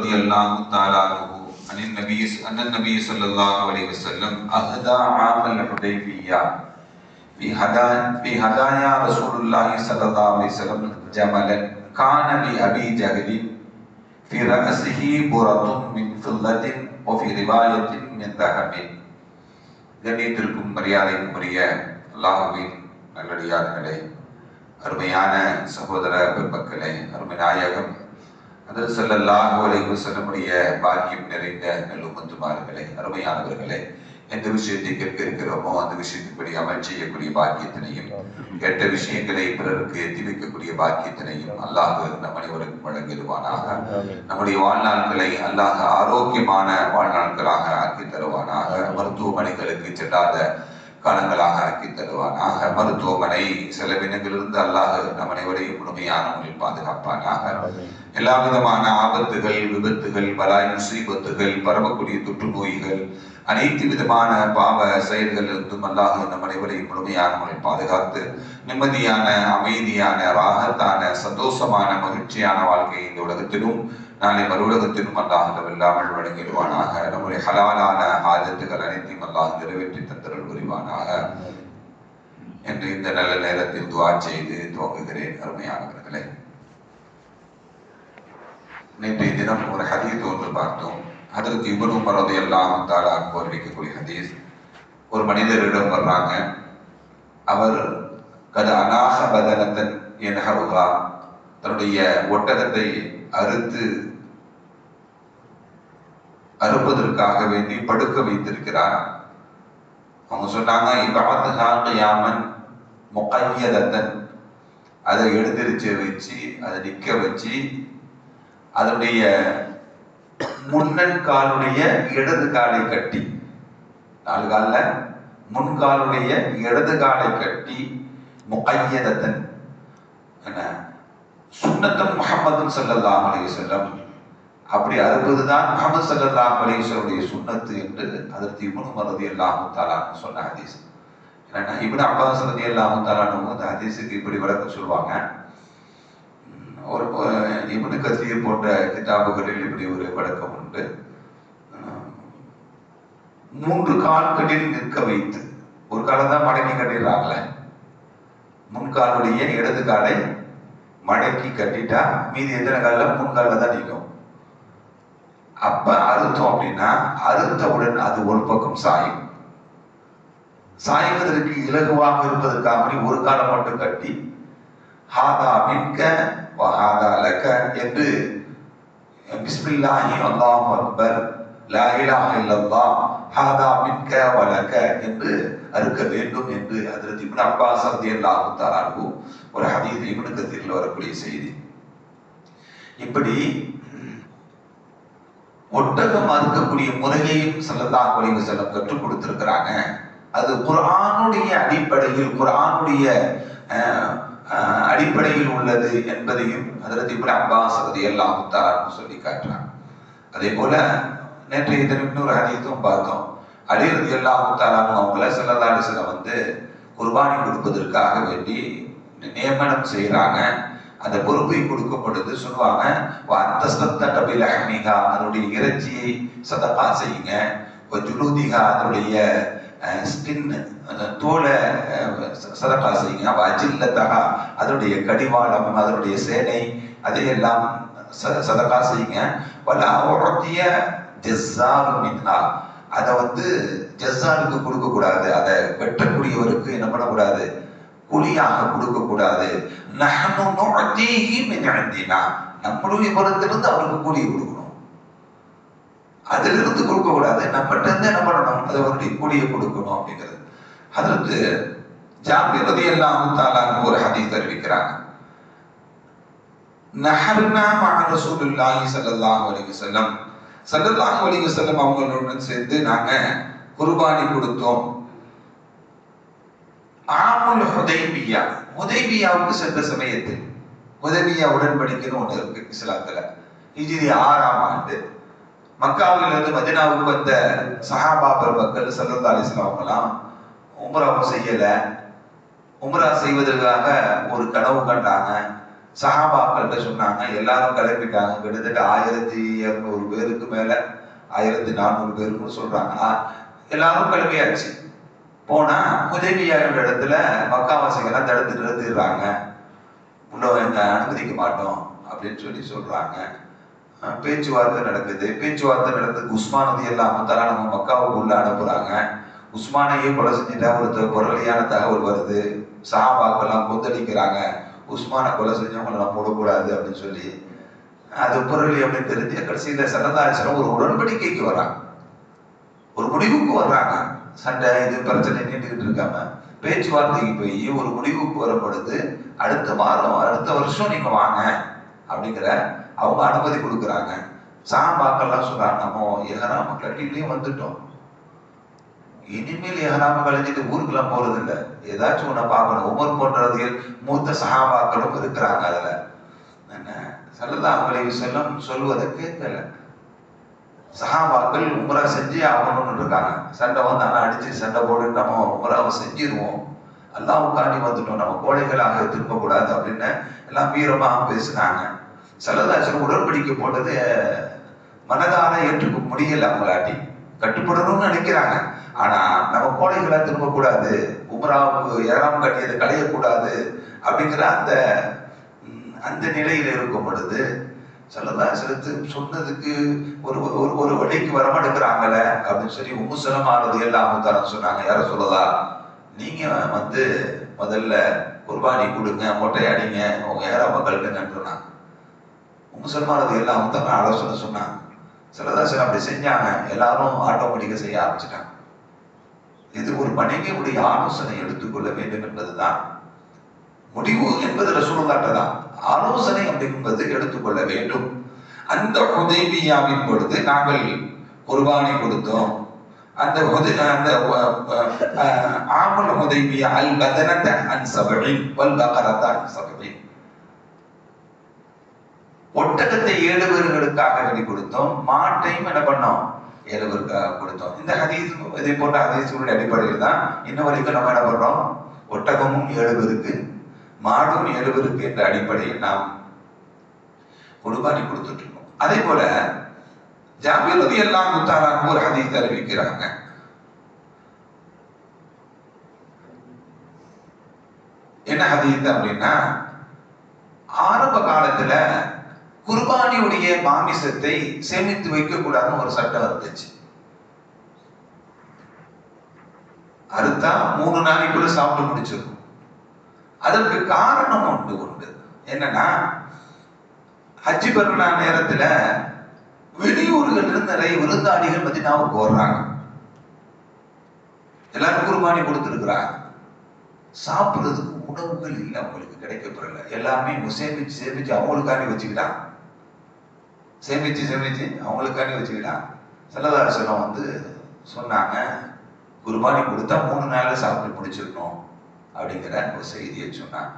ரலியல்லாஹு தஆலா அன்ஹு அன் நபி ஸல்லல்லாஹு அலைஹி வஸல்லம் அஹதா ஆமல் ஹுதைபிய்யா في هدايا رسول الله صلى الله عليه وسلم جملا كان لأبي جهل في رأسه برة من فضة وفي رواية من ذهب. கண்ணியத்திற்கும் மரியாதைக்கும் உரிய அல்லாஹ்வின் நல்லடியார்களே, அருமையான சகோதர பெருமக்களே, அருமை நாயகம் ஹஜ்ரத் ஸல்லல்லாஹு அலைஹி வஸல்லமுடைய பாக்கியம் நிறைந்த நல்லும்மத்துமார்களே, அருமையானவர்களே, எந்த விஷயத்தை கேட்க இருக்கிறோமோ அந்த விஷயத்தின்படி அமல் செய்யக்கூடிய பாக்கியத்தினையும், கெட்ட விஷயங்களை பிறருக்கு எத்தி வைக்கக்கூடிய பாக்கியத்தினையும் அல்லாஹ் நம் அனைவருக்கும் வழங்கிடுவானாக. நம்முடைய வாழ்நாட்களை அல்லாஹ் ஆரோக்கியமான வாழ்நாட்களாக ஆக்கி தருவானாக. மருத்துவமனைகளுக்கு செல்லாத காலங்களாக ஆக்கி தருவானாக. மருத்துவமனை செலவினங்களிலிருந்து அல்லாஹ் நம் அனைவரையும் முழுமையான முறையில் பாதுகாப்பானாக. எல்லா விதமான ஆபத்துகள், விபத்துகள், பலாய் முசீபத்துகள், பரவக்கூடிய தொற்று நோய்கள், அனைத்து விதமான பாவ செயல்களிலிருந்தும் அல்லாஹ் நம் அனைவரையும் முழுமையான முறையில் பாதுகாத்து நிம்மதியான, அமைதியான, ராகத்தான, சந்தோஷமான, மகிழ்ச்சியான வாழ்க்கை இந்த உலகத்திலும் நாளை மறுஉலகத்திலும் அல்லாஹ் இல்லாமல் வழங்கிடுவானாக. நம்முடைய ஹலாலான ஆஜத்துகள் அனைத்தையும் அல்லாஹ் நிறைவேற்றி தந்தருள் புரிவானாக என்று இந்த நல்ல நேரத்தில் துஆ செய்து துவங்குகிறேன். அருமையானவர்களே, நேற்றைய தினம் ஒரு ஹதீஸ் ஒன்று பார்த்தோம். ஹஜ்ரத் இப்னு உமர் ரலியல்லாஹு தஆலா அன்ஹு அறிவிக்கக்கூடிய ஹதீஸ். ஒரு மனிதரிடம் வர்றாங்க. அவர் கத அனாஹ பதனத்தன் யன்ஹருஹா, தன்னுடைய ஒட்டகத்தை அறுப்பதற்காக வேண்டி படுக்க வைத்திருக்கிறார். அவங்க சொன்னாங்க, இபஅத்ஹா கியாமன் முகய்யதத்தன், அதை எழுந்திருச்சு வச்சு, அதை நிற்க வச்சு, அதனுடைய முன்னன்காலுடைய இடது காலை கட்டி, 4 கால்ல முன்காலுடைய இடது காலை கட்டி, முகய்யதத்தன் என்ன சுன்னத்தன் முஹம்மது ஸல்லல்லாஹு அலைஹி வஸல்லம், அப்படி அறுப்பதுதான் முஹம்மது ஸல்லல்லாஹு அலைஹி வஸல்லுடைய சுன்னத்து என்று ஹஜ்ரத் இப்னு உமர் ரலியல்லாஹு தஆலா சொன்ன ஹதீஸ். ஏன்னா இப்னு அப்பாஸ் ரலியல்லாஹு தஆலா அந்த ஹதீஸுக்கு இப்படி விளக்கம் சொல்லுவாங்க. ஒரு இப்னு கஸீர் போன்ற கிதாபுகளில் இப்படி ஒரு விளக்கம் உண்டு. 3 கால்களில் நிற்க வைத்து, ஒரு காலம் தான் மடக்கி கட்டிடுறாங்களே, முன்காலுடைய இடது காலை மடக்கி கட்டிட்டா மீதி எத்தனை காலில் 3 காலில் தான் நிற்கும். அப்ப அறுத்தோம் அப்படின்னா அறுத்தவுடன் அது ஒரு பக்கம் சாயும். சாய்வதற்கு இலகுவாக இருப்பதற்காக ஒரு காலம் மட்டும் கட்டி ஹாதா மின்க வஹாதா லக என்று பிஸ்மில்லாஹி அல்லாஹு அக்பர் லா இலாஹ இல்லல்லாஹ் ஹாதா மின்க வலக என்று அறுக்க வேண்டும் என்று ஹஜ்ரத் இப்னு அப்பாஸ் ரலியல்லாஹு தஆலா அன்ஹு ஒரு ஹதீஸ் இப்னு கஸீரில் வரக்கூடிய செய்தி. இப்படி ஒட்டகம் அறுக்கக்கூடிய முறையையும் ஸல்லல்லாஹு அலைஹி வஸல்லம் கற்றுக் கொடுத்திருக்கிறாங்க. அது குர்ஆனுடைய அடிப்படையில், குர்ஆனுடைய அடிப்படையில் உள்ளது என்பதையும் ஹஜ்ரத் இப்னு அப்பாஸ் ரலியல்லாஹு தஆலா சொல்லி காட்டுறாங்க. அதே போல நேற்றைய தினம் இன்னொரு ஹதீஸும் பார்த்தோம். அலி ரலியல்லாஹு தஆலா அவங்கள ஸல்லல்லாஹு அலைஹி வஸல்லம் குர்பானி கொடுப்பதற்காக வேண்டி நியமனம் செய்யறாங்க. அந்த பொறுப்பை கொடுக்கும் பொழுது சொல்லுவாங்க, அதனுடைய இறைச்சியை சதகா செய்யுங்க, ஜுலூதிகா அதனுடைய ஸ்கின் தோலை சதகா செய்யுங்க, அஜில்லதஹா அதனுடைய கடிவாளம், அதனுடைய சேனை, அதையெல்லாம் சதகா செய்யுங்க. அதை ஜஸ்ஸாருக்கு கொடுக்க கூடாது, அதை வெட்டக்கூடியவருக்கு என்ன பண்ணக்கூடாது, கூலியாக கொடுக்க கூடாது. நம்மளுடைய புறத்திலிருந்து அவருக்கு கூலி கொடுக்கணும், அதிலிருந்து கொடுக்க கூடாது, நம்மகிட்ட இருந்து என்ன பண்ணணும், அது அவருடைய கூலியை கொடுக்கணும் அப்படிங்கிறது. அதற்கு ஜாபிர் ரலியல்லாஹு தஆலா ஒரு ஹதீஸ் அறிவிக்கிறாங்க. நஹர்னா மஅ ரசூலுல்லாஹி ஸல்லல்லாஹு அலைஹி வஸல்லம், ஸல்லல்லாஹு அலைஹி வஸல்லம் அவங்களுடன் சேர்ந்து நாங்க குர்பானி கொடுத்தோம். ஆமுல் ஹுதைபியா, ஹுதைபியாவுக்கு சென்ற சமயத்தில், ஹுதைபியா உடன்படிக்கைன்னு ஒன்று இருக்கு இஸ்லாத்துல. ஹிஜ்ரி 6ஆம் ஆண்டு மக்காவிலிருந்து மதீனாவுக்கு வந்த சஹாபா பெருமக்கள் ஸல்லல்லாஹு அலைஹி வஸல்லம் அவங்கலாம் உம்ராவும் செய்யல. உம்ரா செய்வதற்காக ஒரு கனவு கண்டாங்க. சஹாபாக்கள்கிட்ட சொன்னாங்க. எல்லாரும் கிளம்பிட்டாங்க. கிட்டத்தட்ட 1200 பேருக்கு மேல, 1400 பேருக்கும் சொல்றாங்க. எல்லாரும் கிளம்பியாச்சு. போனா ஹுதைபியாவோட இடத்துல மக்காவாசிகள்லாம் தடுத்து நிறுத்திடுறாங்க. உள்ள அனுமதிக்க மாட்டோம் அப்படின்னு சொல்றாங்க. பேச்சுவார்த்தை நடக்குது. பேச்சுவார்த்தை நடந்ததுக்கு உஸ்மான் ரலியல்லாஹு தஆலா நம்ம மக்காவுக்கு உள்ள அனுப்புறாங்க. உஸ்மானையே கொலை செஞ்சுட்டா ஒரு பொருளியான தகவல் வருது. சஹாபாக்கெல்லாம் கொந்தளிக்கிறாங்க. உஸ்மானை கொலை செஞ்சவங்களை நம்ம விடக்கூடாது அப்படின்னு சொல்லி அது பொருளி அப்படின்னு தெரிஞ்சு கடைசியில ஸல்லல்லாஹு அலைஹி வஸல்லம் ஒரு உடன்படிக்கைக்கு வர்றாங்க. ஒரு முடிவுக்கு வர்றாங்க. சண்டை இது பிரச்சனை நீண்டுகிட்டு இருக்காம பேச்சுவார்த்தைக்கு போய் ஒரு முடிவுக்கு வரப்படுது. அடுத்த வாரம் அடுத்த வருஷம் நீங்க வாங்க அப்படிங்கிற அவங்க அனுமதி கொடுக்குறாங்க. சஹாபாக்கள்லாம் சொல்றாங்க, நம்ம எஹராம கட்டிலையும் வந்துட்டோம், இனிமேல் எஹராம கழிஞ்சிட்டு ஊருக்குலாம் போறது இல்லை, ஏதாச்சும் ஒண்ணு பார்க்கணும். உமர் போன்றவர்கள் மூத்த சஹாபாக்களும் இருக்கிறாங்க. அதுல என்ன ஸல்லல்லாஹு அலைஹி வஸல்லம் சொல்வதை கேட்கல. சஹாபாக்கள் உம்ரா செஞ்சு ஆகணும்னு இருக்காங்க. சண்டை வந்தாலும் அடிச்சு சண்டை போட்டு நம்ம உம்ராவை செஞ்சிருவோம், அல்லாஹ்வுக்காண்டி வந்துட்டோம், நம்ம கோழைகளாக திரும்பக்கூடாது அப்படின்னு எல்லாம் வீரமாக பேசினாங்க. ஸல்லல்லாஹு அலைஹி வஸல்லம் உடன்படிக்கை போட்டது மனதார ஏற்றுக்க முடியல. அவங்களாட்டி கட்டுப்படணும்னு நினைக்கிறாங்க. ஆனா நம்ம கோழைகளா திரும்பக்கூடாது, உம்ராவுக்கு ஏறாம கட்டியதை களையக்கூடாது அப்படிங்கிற அந்த நிலையில இருக்கும் பொழுது ஸல்லல்லாஹு அலைஹி வஸல்லம் சொன்னதுக்கு ஒரு வழிக்கு வரமாட்டேங்கிறாங்கல்ல அப்படின்னு சொல்லி உம்மு ஸலமா ரலியல்லாஹு தஆலா சொன்னாங்க, யார சொல்லலாம், நீங்க முதல்ல குர்பானி கொடுங்க, மொட்டை அடிங்க, உங்க ஏறாம கழட்டுங்கன்னு சொன்னாங்க. உம்மு ஸலமா ரலியல்லாஹு தஆலா ஆலோசனை சொன்னாங்க. ஸல்லல்லாஹு அலைஹி வஸல்லம் அப்படி செஞ்சாங்க. எல்லாரும் ஆட்டோமேட்டிக்கா செய்ய ஆரம்பிச்சிட்டாங்க. இது ஒரு மனைவியுடைய ஆலோசனை எடுத்துக்கொள்ள வேண்டும் என்பதுதான் முடிவு என்பது ரசூலுல்லாஹ் தான். ஆலோசனை அப்படிஎன்பது எடுத்துக்கொள்ள வேண்டும். அந்த ஹுதைபியாவின் பொழுது நாங்கள் குர்பானி கொடுத்தோம். அந்த ஆமுல் ஹுதைபியா அல் பதனத அன் சபஇன் வல் பகரத அன் சபஇன், ஒட்டகத்தை 7 பேர்களுக்காக வேண்டி கொடுத்தோம், மாட்டையும் என்ன பண்ணோம் 7 பேருக்காக கொடுத்தோம். இந்த ஹதீஸ் இதை போன்ற ஹதீஸுடைய அடிப்படையில் தான் இன்ன வரைக்கும் நம்ம என்ன பண்றோம், ஒட்டகமும் 7 பேருக்கு மாடும் 7 பேருக்கு என்ற அடிப்படையில் நாம் குர்பானி கொடுத்துட்டு இருக்கோம். அதே போல ஜாபிர் ரலியல்லாஹு தஆலா ஒரு ஹதீஸ் அறிவிக்கிறாங்க. என்ன ஹதீஸ் அப்படின்னா, ஆரம்ப காலத்துல குர்பானியுடைய மாமிசத்தை சேமித்து வைக்க கூடாதுன்னு ஒரு சட்டம் இருந்துச்சு. அறுத்தா 3 நாளைக்குள்ள சாப்பிட்டு முடிச்சிருக்கும். அதற்கு காரணம் உண்டு. என்னன்னா, ஹஜ் பெருநா நேரத்துல வெளியூர்கள் இருந்து நிறைய விருந்தாளிகள் மதீனாவுக்கு வர்றாங்க. எல்லாரும் குர்பானி கொடுத்துருக்குறாங்க. சாப்பிடுறதுக்கு உணவுகள் இல்லை, அவங்களுக்கு கிடைக்கப்படல. எல்லாமே சேமிச்சு அவங்களுக்காண்டி வச்சுக்கிட்டாங்க. சேமிச்சு அவங்களுக்காண்டி வச்சுக்கிட்டாங்க. ஸல்லல்லாஹு அலைஹி வஸல்லம் சொன்னாங்க, குர்பானி கொடுத்தா 3 நாள்ல சாப்பிட்டு முடிச்சிடணும் அப்படிங்கிற ஒரு செய்தியை சொன்னாங்க.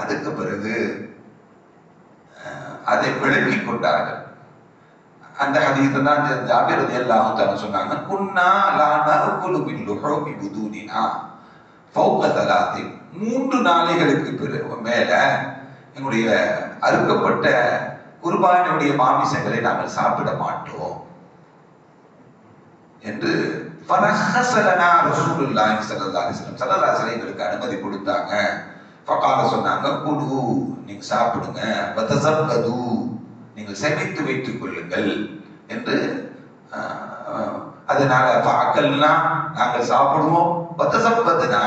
அதுக்கு பிறகு அதை விளக்கி கொண்டார்கள். அந்த ஹதீஸை தான் ஜாபிர் ரலியல்லாஹு தஆலா சொன்னாங்க, குன்னா லா நஅகுலு மின் லுஹூமி புதூனினா ஃபௌக 3, 3 நாளைகளுக்கு மேல எங்களுடைய அறுக்கப்பட்ட குர்பானியுடைய மாமிசங்களை நாங்கள் சாப்பிட மாட்டோம் என்று ஃபரஹஸலனா ரசூலுல்லாஹி ஸல்லல்லாஹு அலைஹி வஸல்லம் ஸல்லல்லாஹு அலைஹி எங்களுக்கு அனுமதி கொடுத்தாங்க. ஃபகால சொன்னாங்க, குலு நீங்க சாப்பிடுங்க, வதஸக்கது நீங்கள் சேமித்து வைத்துக் கொள்ளுங்கள் என்று. அதனால ஃபஅக்கல்னா நாங்கள் சாப்பிடுவோம், வதஸக்கதுனா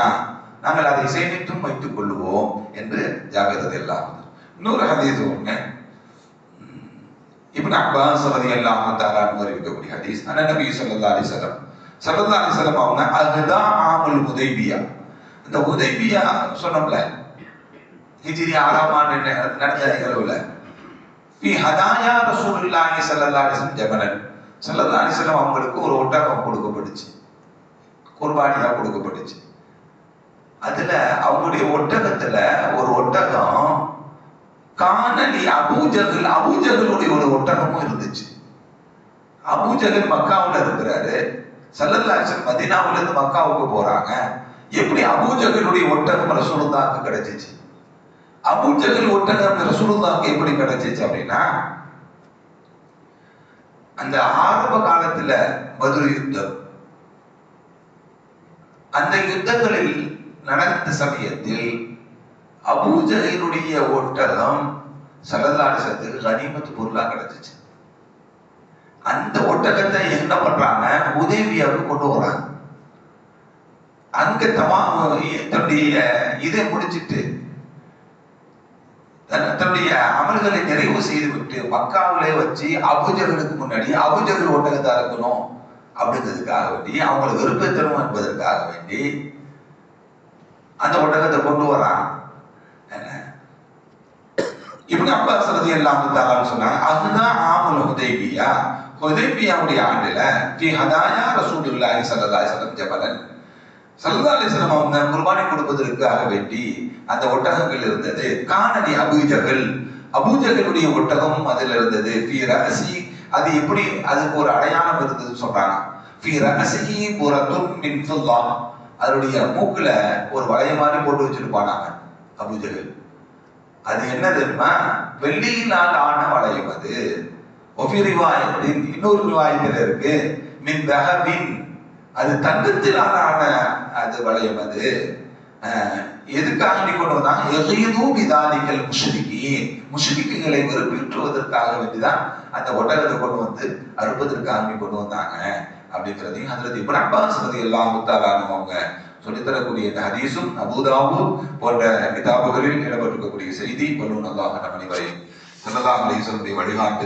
நாங்கள் அதை சேமித்தும் வைத்துக் கொள்வோம் என்று ஜாபிர் ரலியல்லாஹு. இன்னொரு ஹதீஸ் ஒண்ணு, இப்னு அப்பாஸ் ரலியல்லாஹு தஆலா அறிவிக்கக்கூடிய ஹதீஸ், நபி ஸல்லல்லாஹு அலைஹி வஸல்லம் அவங்க அஹ்தா ஆமுல் ஹுதைபியா, இந்த ஹுதைபியா சொன்னோம்ல ஹிஜ்ரி 6ஆம் ஆண்டு நடந்த நிகழ்வுல ஃபி ஹதாயா ரசூலுல்லாஹி ஸல்லல்லாஹு அலைஹி வஸல்லம் ஜபலன், ஸல்லல்லாஹு அலைஹி வஸல்லம் அவங்களுக்கு ஒரு ஒட்டகம் கொடுக்கப்பட்டுச்சு, குர்பானியா கொடுக்கப்பட்டுச்சு. அதுல அவங்களுடைய ஒட்டகத்துல ஒரு ஒட்டகம் கானலி அபூஜகளுடைய ஒரு ஒட்டகமும் இருந்துச்சு. அபூஜகல் மக்காவுல இருக்கிறாரு, ஸல்லல்லாஹு அலைஹி வஸல்லம் மதீனாவுல இருந்து மக்காவுக்கு போறாங்க. எப்படி அபூஜகளுடைய ஒட்டகம் ரசூலுல்லாஹ்க்கு கிடைச்சிச்சு? அபூஜஹல் ஒட்டகம் ரசூலுல்லாஹ்க்கு எப்படி கிடைச்சிச்சு அப்படின்னா, அந்த ஆரம்ப காலத்துல பத்ர் யுத்தம், அந்த யுத்தங்களில் நடந்த சமயத்தில் அபூஜஹலுடைய ஒட்டகம் ஸல்லல்லாஹு அலைஹி வஸல்லத்துக்கு கனிமத்து பொருளா கிடைச்சிச்சு. அந்த ஒட்டகத்தை என்ன பண்றாங்க, ஹுதைபியாவுக்கு கொண்டு வராங்க. அங்க தன்னுடைய இதை முடிச்சிட்டு தன்னுடைய அமல்களை நிறைவு செய்து விட்டு மக்காவிலே வச்சு அபூஜஹலுக்கு முன்னாடி அபூஜஹல் ஒட்டகத்தை அறுக்கணும் அப்படிங்கிறதுக்காக வேண்டி, அவங்களை வெறுப்பேற்றணும் என்பதற்காக வேண்டி அந்த ஒட்டகத்தை கொண்டு வரான். இப்னு அப்பாஸ் ரலியல்லாஹு தஆலா சொன்னாங்க, அதுதான் ஆமுல் ஹுதைபியா, ஹுதைபியாவுடைய ஆண்டுல ஃபி ஹதாயா ரசூலுல்லாஹி ஸல்லல்லாஹு அலைஹி வஸல்லம் ஜபலன், ஸல்லல்லாஹு அலைஹி வஸல்லம் அவங்க குர்பானி கொடுப்பதற்காக வேண்டி அந்த ஒட்டகங்கள் இருந்தது. கானலி அபூஜஹல், அபூஜஹலுடைய ஒட்டகம் அதில் இருந்தது. ஃபி ரஅசி, அது எப்படி அதுக்கு ஒரு அடையாளம் இருந்தது சொல்றாங்க. ஃபி ரஅசிஹி புரத்துன் மின் ஃபில்லா, அதனுடைய மூக்குல ஒரு வளைய மாதிரி போட்டு வச்சிருப்பானாங்க அபூஜஹல். அது என்ன தெரியுமா, வெள்ளியினால் ஆன வளையம் அது. ஒஃபி ரிவாயத்தின், இன்னொரு ரிவாயத்தில் இருக்கு மின் தஹபின், அது தங்கத்தினால் ஆன அது வளையம். அது எதுக்காக நீ கொண்டு வந்தாங்க, யகீது பிதாலிகல் முஷ்ரிகீன், முஷ்ரிக்குகளை வெறுப்பேற்றுவதற்காக வேண்டிதான் அந்த ஒட்டகத்தை கொண்டு வந்து அறுப்பதற்காக நீ கொண்டு வந்தாங்க அப்படிங்கிறதையும் ஹஜ்ரத் இப்னு அப்பாஸ் ரலியல்லாஹு தஆலா அவங்க சொல்லித்தரக்கூடிய இந்த ஹதீஸும் அபூதாவூத் போன்ற கிதாபுகளில் இடம்பெற்றிருக்கக்கூடிய செய்தி. வல்லூன் அல்லாஹ் நம் அனைவரையும் ஸல்லல்லாஹு அலைஹி வஸல்லம் வழிகாட்டு